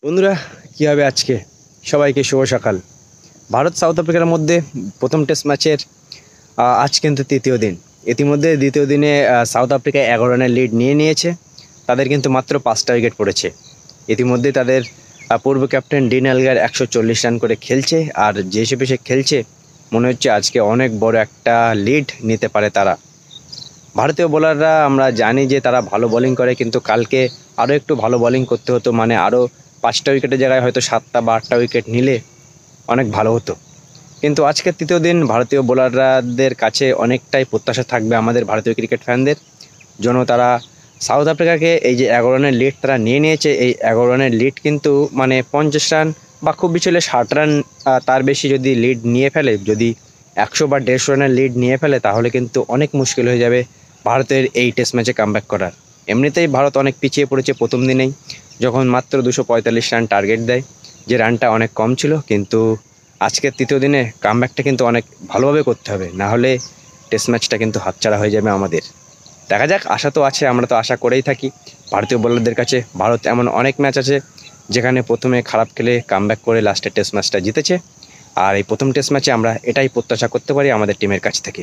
বন্ধুরা, কী হবে আজকে? সবাইকে শুভ সকাল। ভারত সাউথ আফ্রিকার মধ্যে প্রথম টেস্ট ম্যাচের আজ কিন্তু তৃতীয় দিন। ইতিমধ্যে দ্বিতীয় দিনে সাউথ আফ্রিকা ১১ রানের লিড নিয়ে নিয়েছে। তাদের কিন্তু মাত্র ৫টা উইকেট পড়েছে। ইতিমধ্যে তাদের পূর্ব ক্যাপ্টেন ডিন এলগার ১৪০ রান করে খেলছে, আর যে হিসেবে সে খেলছে মনে হচ্ছে আজকে অনেক বড় একটা লিড নিতে পারে তারা। ভারতীয় বোলাররা আমরা জানি যে তারা ভালো বোলিং করে, কিন্তু কালকে আরও একটু ভালো বোলিং করতে হতো, মানে আরও ৫টা উইকেটের জায়গায় হয়তো ৭টা বা ৮টা উইকেট নিলে অনেক ভালো হতো। কিন্তু আজকের তৃতীয় দিন ভারতীয় বোলারদের কাছে অনেকটাই প্রত্যাশা থাকবে আমাদের ভারতীয় ক্রিকেট ফ্যানদের জন্য। তারা সাউথ আফ্রিকাকে এই যে ১১ রানের লিড তারা নিয়ে নিয়েছে, এই ১১ রানের লিড কিন্তু মানে ৫০ রান বা খুব বেশি হলে ৬০ রান, তার বেশি যদি লিড নিয়ে ফেলে, যদি ১০০ বা ১৫০ রানের লিড নিয়ে ফেলে, তাহলে কিন্তু অনেক মুশকিল হয়ে যাবে ভারতের এই টেস্ট ম্যাচে কামব্যাক করার। এমনিতেই ভারত অনেক পিছিয়ে পড়েছে প্রথম দিনেই, যখন মাত্র ২৪৫ রান টার্গেট দেয়, যে রানটা অনেক কম ছিল। কিন্তু আজকের তৃতীয় দিনে কামব্যাকটা কিন্তু অনেক ভালোভাবে করতে হবে, না হলে টেস্ট ম্যাচটা কিন্তু হাতছাড়া হয়ে যাবে আমাদের। দেখা যাক, আশা তো আছে, আমরা তো আশা করেই থাকি ভারতীয় বোলারদের কাছে। ভারত এমন অনেক ম্যাচ আছে যেখানে প্রথমে খারাপ খেলে কামব্যাক করে লাস্টে টেস্ট ম্যাচটা জিতেছে, আর এই প্রথম টেস্ট ম্যাচে আমরা এটাই প্রত্যাশা করতে পারি আমাদের টিমের কাছ থেকে।